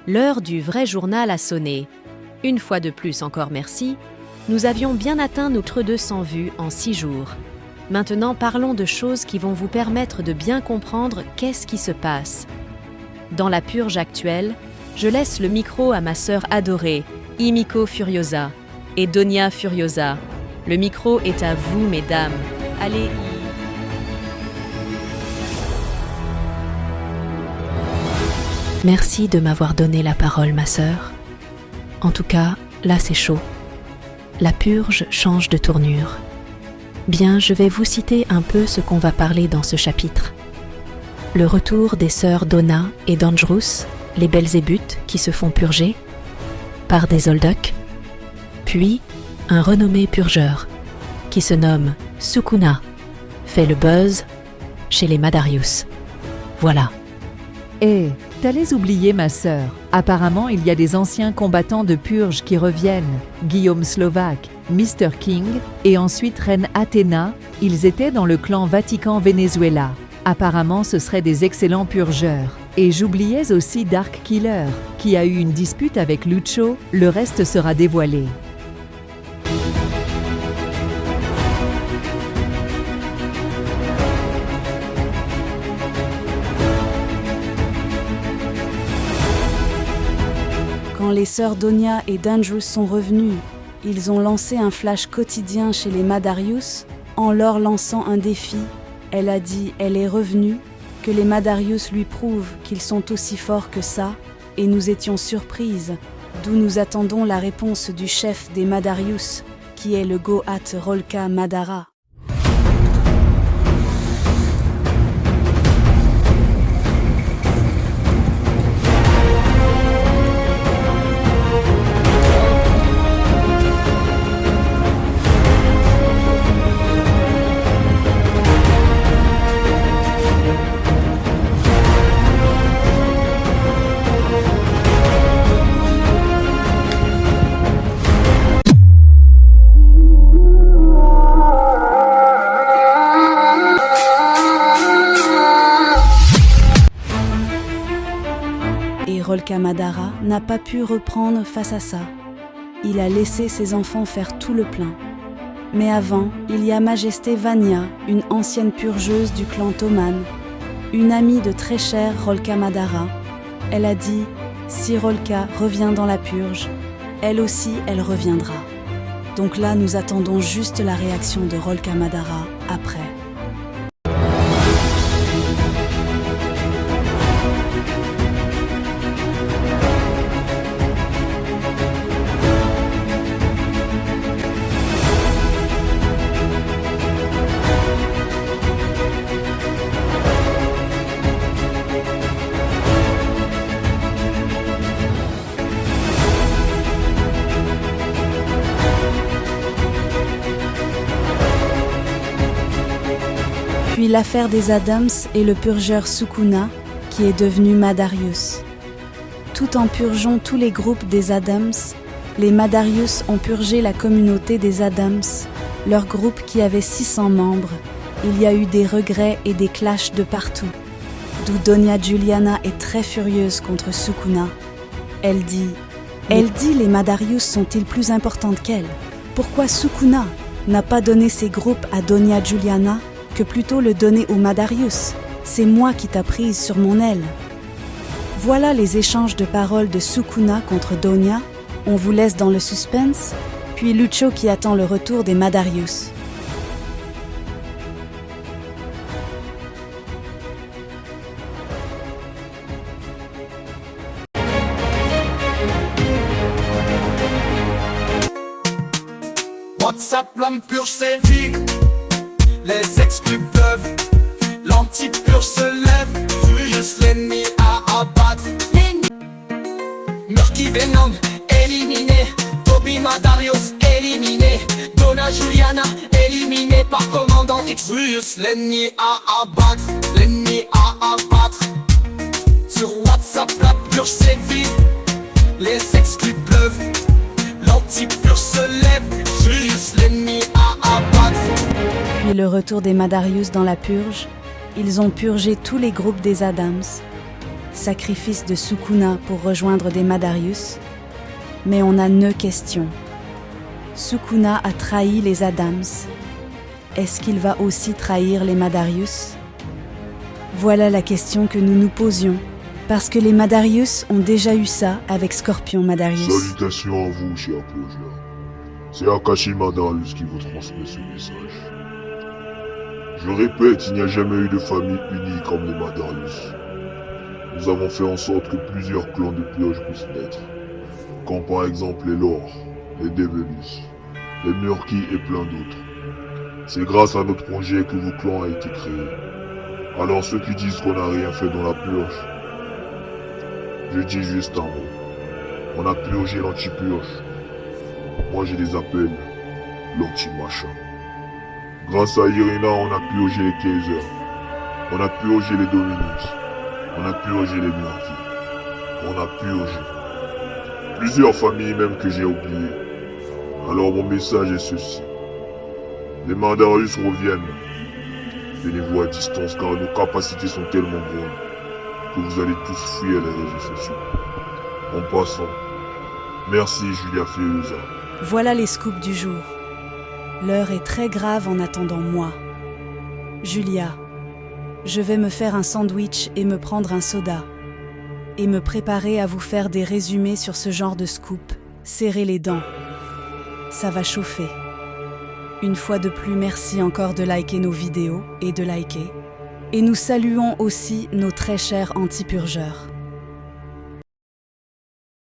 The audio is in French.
L'heure du vrai journal a sonné. Une fois de plus encore merci, nous avions bien atteint notre 200 vues en 6 jours. Maintenant parlons de choses qui vont vous permettre de bien comprendre qu'est-ce qui se passe. Dans la purge actuelle, je laisse le micro à ma sœur adorée, Himiko Furiosa, et Donia Furiosa. Le micro est à vous, mesdames. Allez, Merci de m'avoir donné la parole, ma sœur. En tout cas, là c'est chaud. La purge change de tournure. Bien, je vais vous citer un peu ce qu'on va parler dans ce chapitre. Le retour des sœurs Donna et Dangerous, les Belzébuth qui se font purger, par des Olducs, puis un renommé purgeur, qui se nomme Sukuna, fait le buzz chez les Madarius. Voilà. Hé, t'allais oublier ma sœur. Apparemment, il y a des anciens combattants de purge qui reviennent. Guillaume Slovaque, Mr. King et ensuite Reine Athéna. Ils étaient dans le clan Vatican-Venezuela. Apparemment, ce seraient des excellents purgeurs. Et j'oubliais aussi Dark Killer, qui a eu une dispute avec Lucho. Le reste sera dévoilé. Quand les sœurs Donia et Dangerous sont revenues, ils ont lancé un flash quotidien chez les Madarius en leur lançant un défi. Elle a dit, elle est revenue, que les Madarius lui prouvent qu'ils sont aussi forts que ça, et nous étions surprises, d'où nous attendons la réponse du chef des Madarius, qui est le Goat Rolka Madara. Rolka Madara n'a pas pu reprendre face à ça. Il a laissé ses enfants faire tout le plein. Mais avant, il y a Majesté Vania, une ancienne purgeuse du clan Toman, une amie de très cher Rolka Madara. Elle a dit, si Rolka revient dans la purge, elle aussi, elle reviendra. Donc là, nous attendons juste la réaction de Rolka Madara après. Puis l'affaire des Adams et le purgeur Sukuna, qui est devenu Madarius. Tout en purgeant tous les groupes des Adams, les Madarius ont purgé la communauté des Adams, leur groupe qui avait 600 membres. Il y a eu des regrets et des clashs de partout, d'où Donia Juliana est très furieuse contre Sukuna. Elle dit les Madarius sont-ils plus importantes qu'elle? Pourquoi Sukuna n'a pas donné ses groupes à Donia Juliana que plutôt le donner aux Madarius? C'est moi qui t'ai prise sur mon aile. Voilà les échanges de paroles de Sukuna contre Donia. On vous laisse dans le suspense, puis Lucho qui attend le retour des Madarius. WhatsApp, l'homme purge ses vies. Les exclus peuvent, l'anti-purge se lève. Juste l'ennemi à abattre. Murky Venom éliminé, Toby Madarius éliminé, Donna Juliana éliminé par commandant X. Juste l'ennemi à abattre, l'ennemi à abattre. Sur WhatsApp la purge sévit, les exclus pleuvent, l'anti-purge se lève. Juste l'ennemi à abattre. Puis le retour des Madarius dans la purge, ils ont purgé tous les groupes des Adams. sacrifice de Sukuna pour rejoindre des Madarius, mais on a 2 questions. Sukuna a trahi les Adams. Est-ce qu'il va aussi trahir les Madarius? Voilà la question que nous nous posions, parce que les Madarius ont déjà eu ça avec Scorpion Madarius. Salutations à vous, chers purgeurs. C'est Akashi Madarius qui vous transmet ce message. Je répète, il n'y a jamais eu de famille unie comme les Madarius. Nous avons fait en sorte que plusieurs clans de purges puissent naître, comme par exemple les Lore, les Develis, les Murky et plein d'autres. C'est grâce à notre projet que vos clans a été créé. Alors ceux qui disent qu'on n'a rien fait dans la purge, je dis juste un mot. On a purgé l'anti-purge. Moi je les appelle l'anti-machin. Grâce à Irina, on a purgé les Kaiser. On a purgé les Dominiques. On a purgé les Murky. On a purgé plusieurs familles même que j'ai oubliées. Alors mon message est ceci. Les Madarius reviennent. Tenez-vous à distance car nos capacités sont tellement grandes que vous allez tous fuir les réseaux sociaux. En passant, merci Julia Feuza. Voilà les scoops du jour. L'heure est très grave en attendant moi. Julia, je vais me faire un sandwich et me prendre un soda. Et me préparer à vous faire des résumés sur ce genre de scoop. Serrez les dents. Ça va chauffer. Une fois de plus, merci encore de liker nos vidéos et de liker. Et nous saluons aussi nos très chers anti-purgeurs.